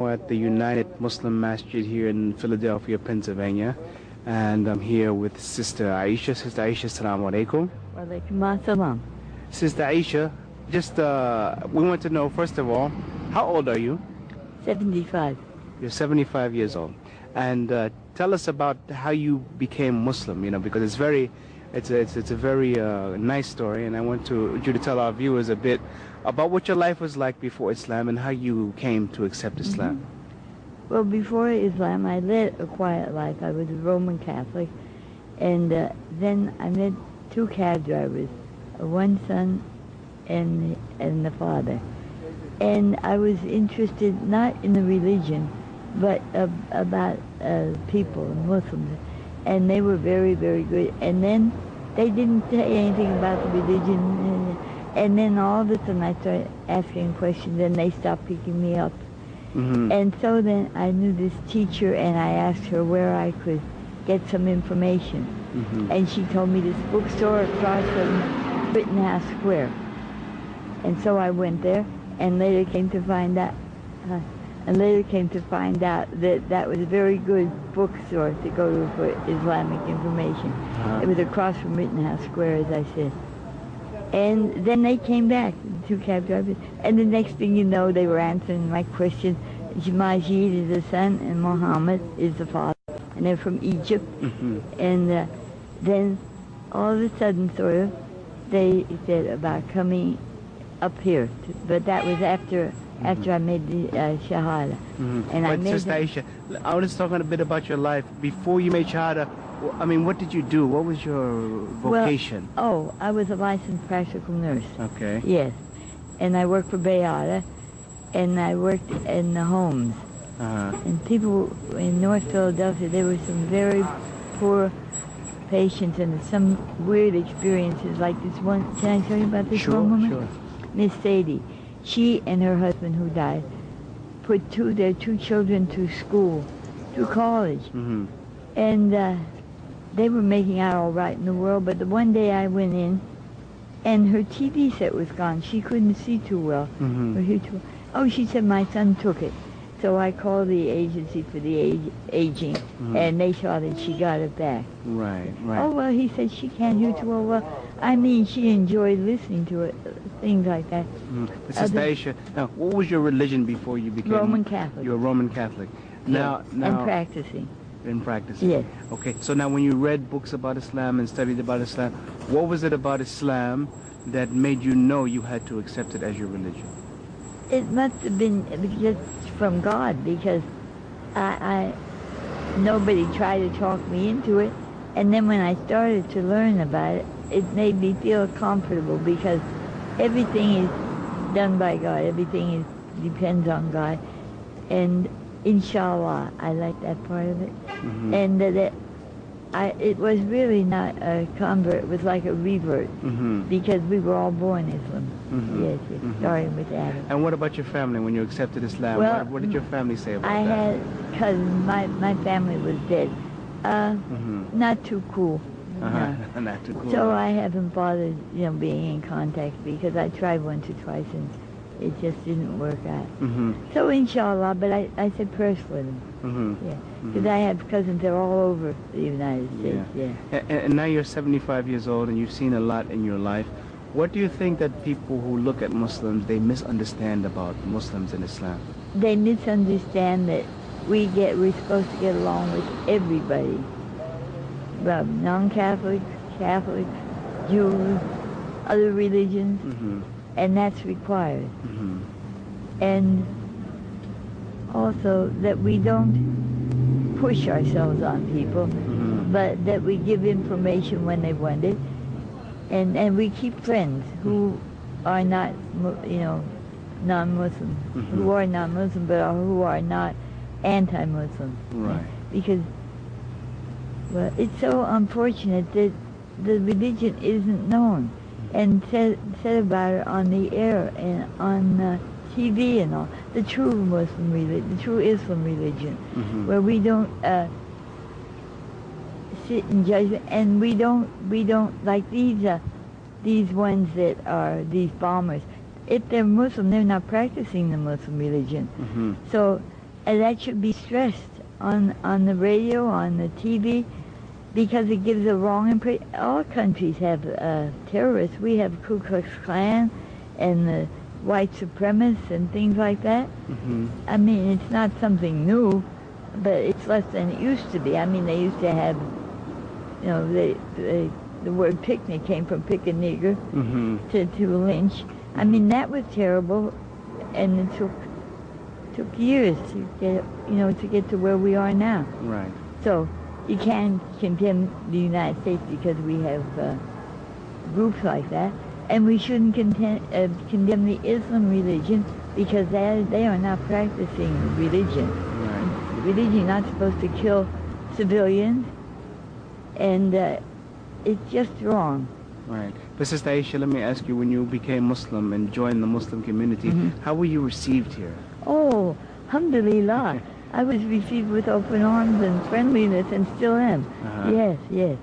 At the United Muslim Masjid here in Philadelphia, Pennsylvania, and I'm here with Sister Aisha. Sister Aisha, assalamu alaikum. Wa alaikum assalam. Sister Aisha, just we want to know, first of all, how old are you? 75. You're 75 years old, and tell us about how you became Muslim. Because it's a very nice story, and I want you to tell our viewers a bit about what your life was like before Islam and how you came to accept Islam. Well, before Islam, I led a quiet life. I was a Roman Catholic, and then I met two cab drivers, one son and the father. And I was interested not in the religion, but about people, Muslims. And they were very, very good. And then they didn't say anything about the religion. And then all of a sudden I started asking questions, and they stopped picking me up. And so then I knew this teacher, and I asked her where I could get some information. And she told me this bookstore across from Rittenhouse Square. And so I went there, and later came to find out, that that was a very good bookstore to go to for Islamic information. It was across from Rittenhouse Square, as I said. And then they came back, the two cab drivers, and the next thing you know, they were answering my questions. Majid is the son, and Muhammad is the father, and they're from Egypt. And then all of a sudden, sort of, they said about coming up here, but that was after I made the Shahada. And I made Sister Aisha, I want to talk a bit about your life. Before you made Shahada, I mean, what did you do? What was your vocation? Well, I was a licensed practical nurse. Okay. Yes. And I worked for Bayada, and I worked in the homes. And people in North Philadelphia, there were some very poor patients and some weird experiences, like this one. Can I tell you about this one woman? Sure. Miss Sadie. She and her husband, who died, put their two children to school, to college. And they were making out all right in the world, but the one day I went in, and her TV set was gone. She couldn't see too well. Oh, she said my son took it. So I called the agency for the aging, and they saw that she got it back. Right. Oh, well, he said she can't hear too well. Well, I mean, she enjoyed listening to it, things like that. But Sister Aisha, now, what was your religion before you became... Roman Catholic. You're a Roman Catholic. Now, and practicing. In practicing? Yes. Okay, so now when you read books about Islam and studied about Islam, what was it about Islam that made you know you had to accept it as your religion? It must have been just from God, because nobody tried to talk me into it. And then when I started to learn about it, it made me feel comfortable, because everything is done by God. Everything depends on God. And inshallah, I like that part of it. And it was really not a convert, it was like a revert, because we were all born Islam. Yes, starting with Adam. And what about your family when you accepted Islam? Well, what did your family say about that? I had cousins, my family was dead. Not too cool. No. Not too cool. So I haven't bothered, being in contact, because I tried once or twice and it just didn't work out. So inshallah, but I said prayers for them. Because I have cousins that are all over the United States. And now you're 75 years old and you've seen a lot in your life. What do you think that people who look at Muslims, they misunderstand about Muslims and Islam? They misunderstand that we're supposed to get along with everybody. Non-Catholics, Catholics, Jews, other religions. And that's required. And also that we don't push ourselves on people, but that we give information when they want it, and we keep friends who are not, non-Muslim, who are non-Muslim, but who are not anti-Muslim. Right. Because, well, it's so unfortunate that the religion isn't known and said about it on the air and on TV and all. The true Muslim religion, the true Islam religion, where we don't sit in judgment, and we don't like these ones that are these bombers. If they're Muslim, they're not practicing the Muslim religion. So And that should be stressed on the radio, on the TV, because it gives a wrong impression. All countries have terrorists. We have Ku Klux Klan and the white supremacists and things like that. Mm-hmm. I mean, it's not something new, but it's less than it used to be. I mean, they used to have, you know, the word picnic came from pick a nigger Mm-hmm. to lynch. I mean, that was terrible, and it took years to get, you know, to get to where we are now. Right. So you can't condemn the United States because we have groups like that, and we shouldn't condemn the Islam religion because they are not practicing religion. Right. Religion is not supposed to kill civilians, and it's just wrong. Right. But Sister Aisha, let me ask you, when you became Muslim and joined the Muslim community, how were you received here? Oh, alhamdulillah. I was received with open arms and friendliness and still am. Uh-huh. Yes, yes.